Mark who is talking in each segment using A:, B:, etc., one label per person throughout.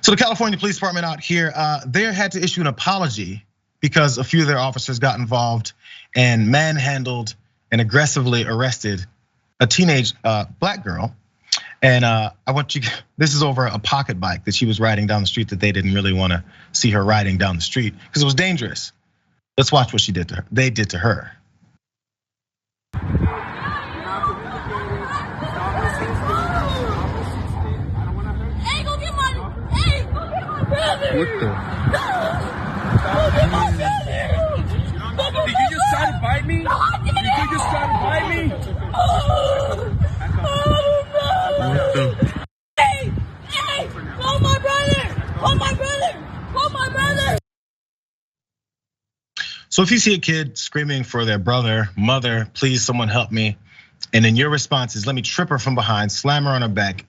A: So the California Police Department out here, they had to issue an apology because a few of their officers got involved and manhandled and aggressively arrested a teenage black girl. And I want you, this is over a pocket bike that she was riding down the street that they didn't really want to see her riding down the street because it was dangerous. Let's watch what she did to her. They did to her.
B: What the? Did you just try to bite me? Did you just try to bite me? What the?
C: Hey! Call my brother! Call my brother! Call my brother!
A: So if you see a kid screaming for their brother, mother, please someone help me, and then your response is let me trip her from behind, slam her on her back,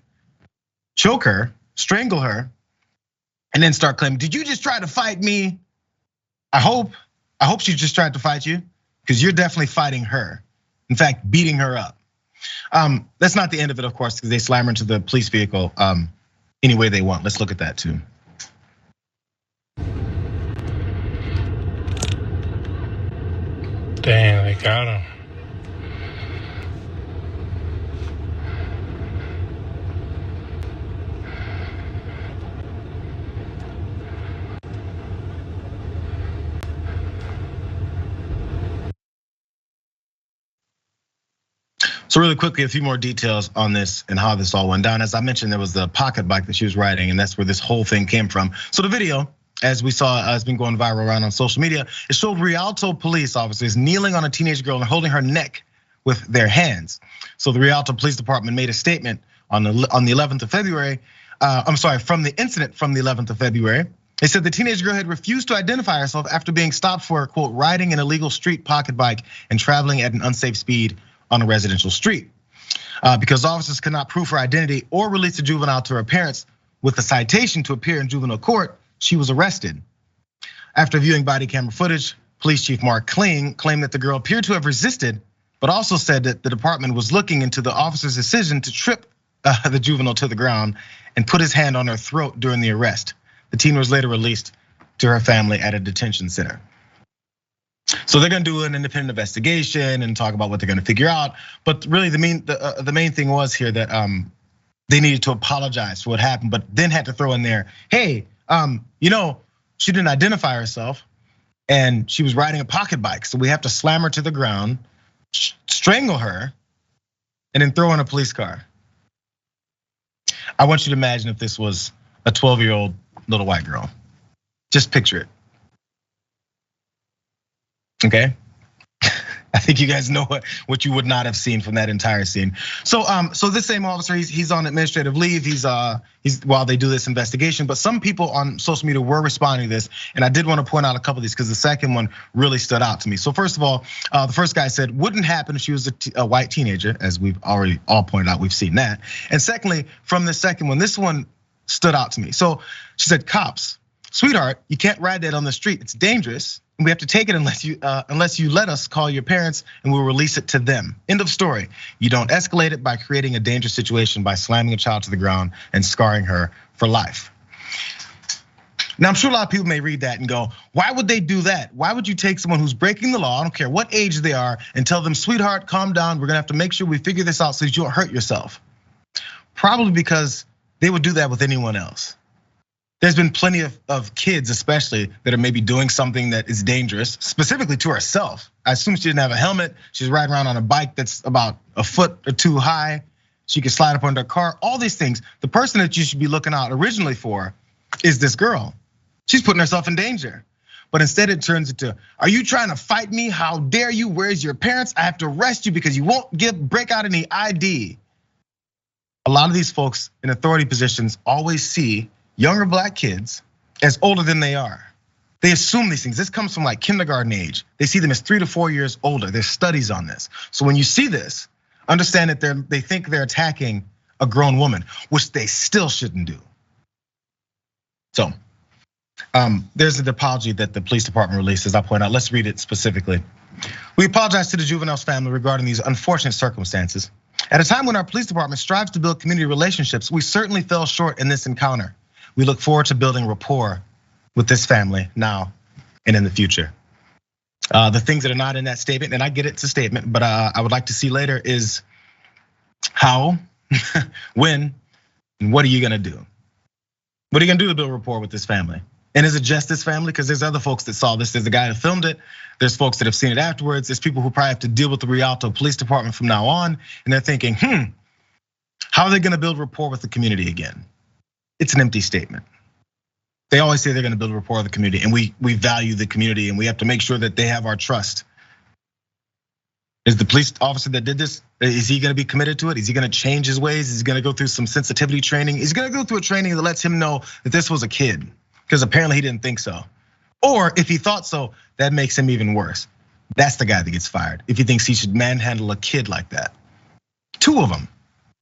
A: choke her, strangle her, and then start claiming, did you just try to fight me? I hope she just tried to fight you because you're definitely fighting her. In fact, beating her up. That's not the end of it, of course, because they slam her into the police vehicle any way they want. Let's look at that too.
D: Damn, they got him.
A: So really quickly, a few more details on this and how this all went down. As I mentioned, there was the pocket bike that she was riding, and that's where this whole thing came from. So the video, as we saw, has been going viral around on social media. It showed Rialto police officers kneeling on a teenage girl and holding her neck with their hands. So the Rialto Police Department made a statement on the 11th of February. From the incident from the 11th of February. They said the teenage girl had refused to identify herself after being stopped for, quote, riding an illegal street pocket bike and traveling at an unsafe speed on a residential street. Because officers could not prove her identity or release the juvenile to her parents with a citation to appear in juvenile court, she was arrested. After viewing body camera footage, Police Chief Mark Kling claimed that the girl appeared to have resisted, but also said that the department was looking into the officer's decision to trip the juvenile to the ground and put his hand on her throat during the arrest. The teen was later released to her family at a detention center. So they're gonna do an independent investigation and talk about what they're gonna figure out. But really the main thing was here that they needed to apologize for what happened, but then had to throw in there, hey, she didn't identify herself and she was riding a pocket bike. So we have to slam her to the ground, strangle her, and then throw in a police car. I want you to imagine if this was a 12-year-old little white girl. Just picture it. Okay, I think you guys know what you would not have seen from that entire scene. So this same officer, he's on administrative leave. He's while they do this investigation. But some people on social media were responding to this, and I did want to point out a couple of these because the second one really stood out to me. So first of all, the first guy said wouldn't happen if she was a white teenager, as we've already all pointed out. We've seen that. And secondly, from the second one, this one stood out to me. So she said, "Cops, sweetheart, you can't ride that on the street. It's dangerous. And we have to take it unless you let us call your parents and we'll release it to them. End of story. You don't escalate it by creating a dangerous situation by slamming a child to the ground and scarring her for life." Now, I'm sure a lot of people may read that and go, why would they do that? Why would you take someone who's breaking the law, I don't care what age they are, and tell them, sweetheart, calm down, we're gonna have to make sure we figure this out so that you don't hurt yourself? Probably because they would do that with anyone else. There's been plenty of kids, especially, that are maybe doing something that is dangerous, specifically to herself. I assume she didn't have a helmet. She's riding around on a bike that's about a foot or two high. She could slide up under a car, all these things. The person that you should be looking out originally for is this girl. She's putting herself in danger. But instead it turns into, are you trying to fight me? How dare you? Where's your parents? I have to arrest you because you won't break out any ID. A lot of these folks in authority positions always see younger black kids as older than they are. They assume these things. This comes from like kindergarten age. They see them as 3 to 4 years older. There's studies on this. So when you see this, understand that they think they're attacking a grown woman, which they still shouldn't do. So there's an apology that the police department released, as I point out. Let's read it specifically. "We apologize to the juvenile's family regarding these unfortunate circumstances. At a time when our police department strives to build community relationships, we certainly fell short in this encounter. We look forward to building rapport with this family now and in the future. The things that are not in that statement, and I get it's a statement, but I would like to see later is how, when, and what are you gonna do? What are you gonna do to build rapport with this family? And is it just this family? Because there's other folks that saw this. There's the guy that filmed it. There's folks that have seen it afterwards. There's people who probably have to deal with the Rialto Police Department from now on. And they're thinking, how are they gonna build rapport with the community again? It's an empty statement. They always say they're gonna build rapport with the community, and we value the community, and we have to make sure that they have our trust. Is the police officer that did this, is he gonna be committed to it? Is he gonna change his ways? Is he gonna go through some sensitivity training? Is he gonna go through a training that lets him know that this was a kid? Because apparently he didn't think so. Or if he thought so, that makes him even worse. That's the guy that gets fired. If he thinks he should manhandle a kid like that. 2 of them.